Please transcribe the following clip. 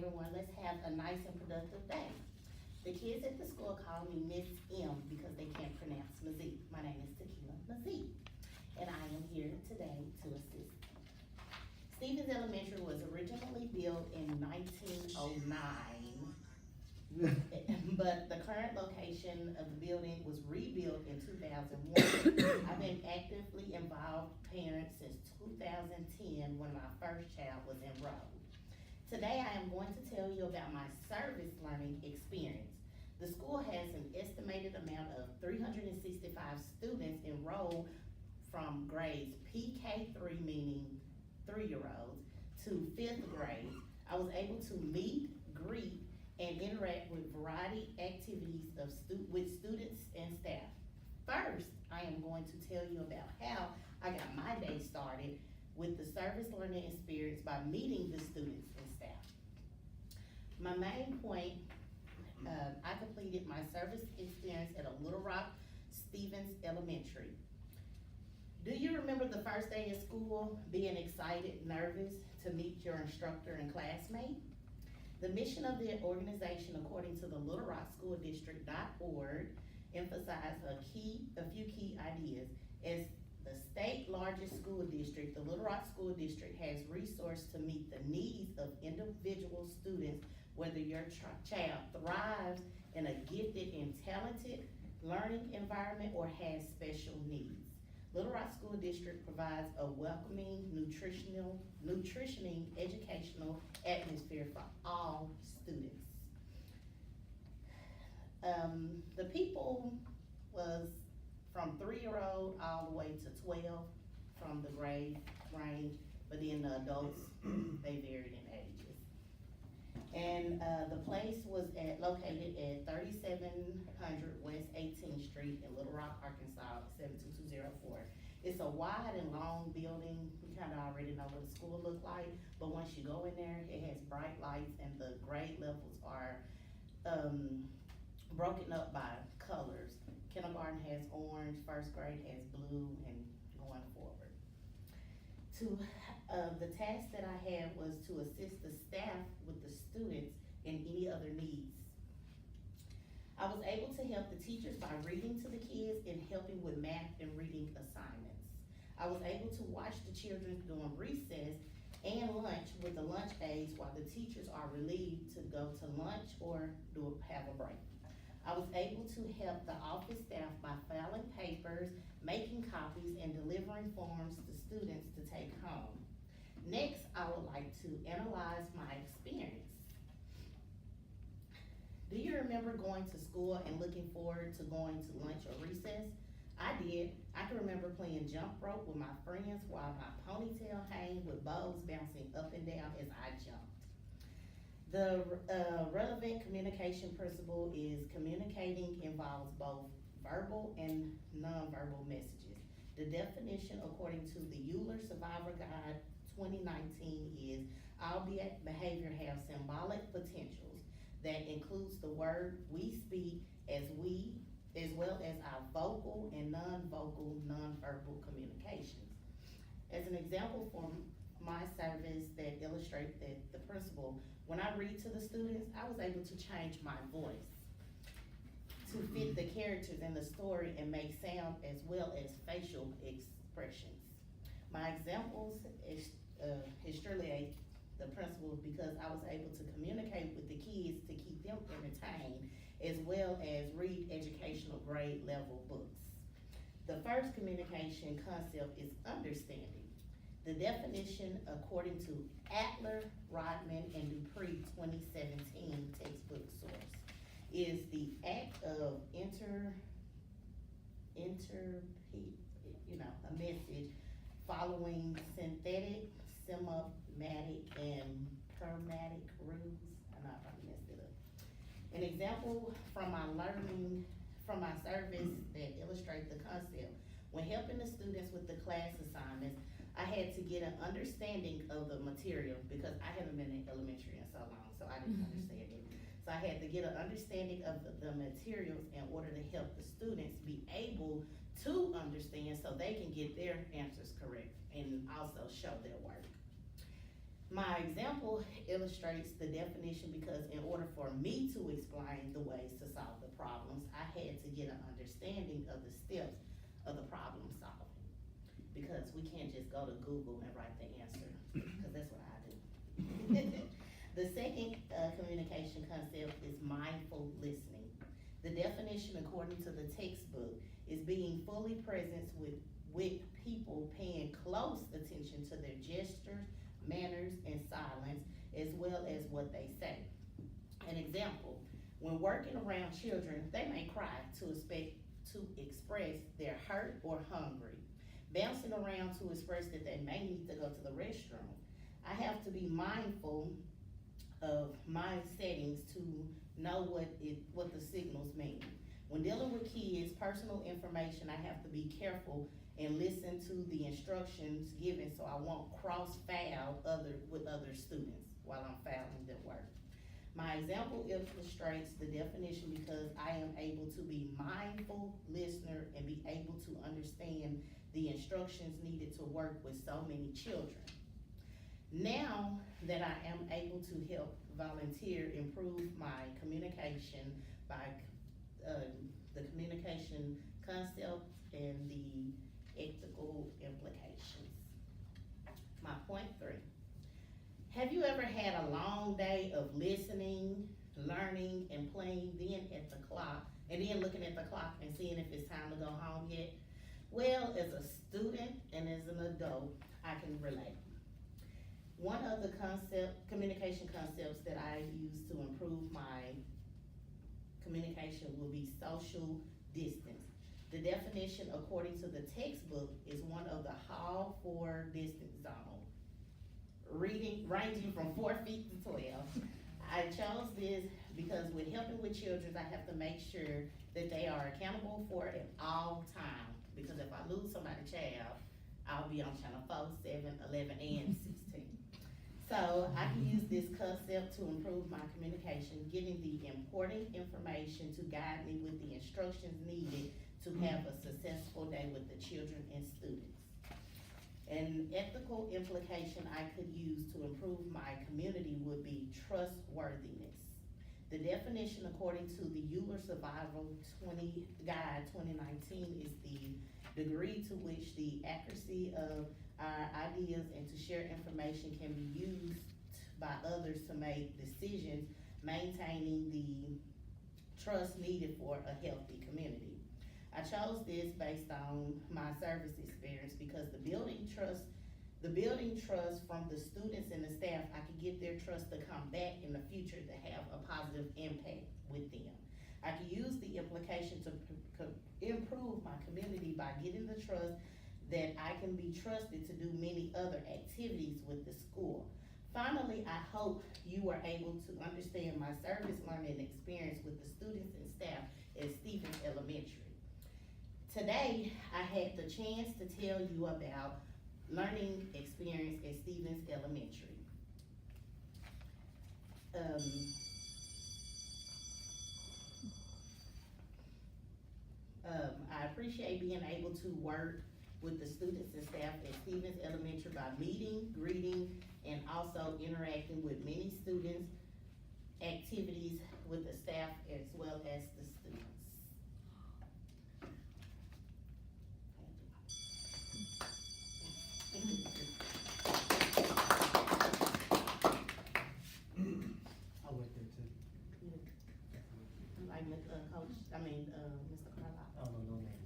everyone. Let's have a nice and productive day. The kids at the school call me Miss M because they can't pronounce Mazie. My name is Tequila Mazie, and I am here today to assist. Stevens Elementary was originally built in 1909, but the current location of the building was rebuilt in 2001. I've been actively involved parent since 2010 when my first child was enrolled. Today I am going to tell you about my service learning experience. The school has an estimated amount of 365 students enrolled from grades PK3, meaning 3-year-olds, to 5th grade. I was able to meet, greet, and interact with variety activities with students and staff. First, I am going to tell you about how I got my day started with the service learning experience by meeting the students and staff. My main point, I completed my service experience at a Little Rock Stevens Elementary. Do you remember the first day of school, being excited, nervous to meet your instructor and classmate? The mission of the organization, according to the Little Rock School District.org, emphasized a few key ideas. As the state largest school district, the Little Rock School District has resources to meet the needs of individual students, whether your child thrives in a gifted and talented learning environment or has special needs. Little Rock School District provides a welcoming, nutritioning, educational atmosphere for all students. The people was from 3-year-old all the way to 12 from the grade range, but then the adults, they varied in ages. And the place was located at 3700 West 18th Street in Little Rock, Arkansas, 72204. It's a wide and long building. You kind of already know what the school looked like, but once you go in there, it has bright lights and the grade levels are broken up by colors. Kindergarten has orange, first grade has blue, and going forward. The task that I had was to assist the staff with the students in any other needs. I was able to help the teachers by reading to the kids and helping with math and reading assignments. I was able to watch the children during recess and lunch with the lunch aides while the teachers are relieved to go to lunch or have a break. I was able to help the office staff by filing papers, making copies, and delivering forms to students to take home. Next, I would like to analyze my experience. Do you remember going to school and looking forward to going to lunch or recess? I did. I can remember playing jump rope with my friends while my ponytail hang with bows bouncing up and down as I jumped. The relevant communication principle is communicating involves both verbal and nonverbal messages. The definition, according to the UALR Survivor Guide 2019, is all behavior have symbolic potentials that includes the word we speak as well as our vocal and non-vocal nonverbal communications. As an example from my service that illustrates the principle, when I read to the students, I was able to change my voice to fit the characters in the story and make sound as well as facial expressions. My examples illustrate the principle because I was able to communicate with the kids to keep them entertained as well as read educational grade level books. The first communication concept is understanding. The definition, according to Adler, Rodman, and Dupree 2017 textbook source, is the act of a message following synthetic, sematic, and pragmatic rules. I know I probably messed it up. An example from my service that illustrates the concept. When helping the students with the class assignments, I had to get an understanding of the material because I haven't been in elementary in so long, so I didn't understand it. So I had to get an understanding of the materials in order to help the students be able to understand so they can get their answers correct and also show their work. My example illustrates the definition because in order for me to explain the ways to solve the problems, I had to get an understanding of the steps of the problem solving. Because we can't just go to Google and write the answer, because that's what I do. The second communication concept is mindful listening. The definition according to the textbook is being fully present with people, paying close attention to their gestures, manners, and silence, as well as what they say. An example, when working around children, they may cry to express they're hurt or hungry. Bouncing around to express that they may need to go to the restroom. I have to be mindful of my settings to know what the signals mean. When dealing with kids' personal information, I have to be careful and listen to the instructions given so I won't cross-foul with other students while I'm fouling their work. My example illustrates the definition because I am able to be mindful listener and be able to understand the instructions needed to work with so many children. Now that I am able to help volunteer improve my communication by the communication concept and the ethical implications. My point 3. Have you ever had a long day of listening, learning, and playing, then looking at the clock and seeing if it's time to go home yet? Well, as a student and as an adult, I can relate. One of the communication concepts that I use to improve my communication will be social distance. The definition according to the textbook is one of the Hall 4 distance zone, ranging from 4 feet to 12. I chose this because with helping with children, I have to make sure that they are accountable for it at all times. Because if I lose somebody's child, I'll be on channel 4, 7, 11, and 16. So I can use this concept to improve my communication, getting the important information to guide me with the instructions needed to have a successful day with the children and students. An ethical implication I could use to improve my community would be trustworthiness. The definition according to the UALR Survival Guide 2019 is the degree to which the accuracy of our ideas and to share information can be used by others to make decisions, maintaining the trust needed for a healthy community. I chose this based on my service experience because the building trust from the students and the staff, I could get their trust to come back in the future to have a positive impact with them. I can use the implication to improve my community by getting the trust that I can be trusted to do many other activities with the school. Finally, I hope you were able to understand my service learning experience with the students and staff at Stevens Elementary. Today, I had the chance to tell you about learning experience at Stevens Elementary. I appreciate being able to work with the students and staff at Stevens Elementary by meeting, greeting, and also interacting with many students, activities with the staff as well as the students. I went there too. Like Mr. Carlisle. Oh, no, no, no.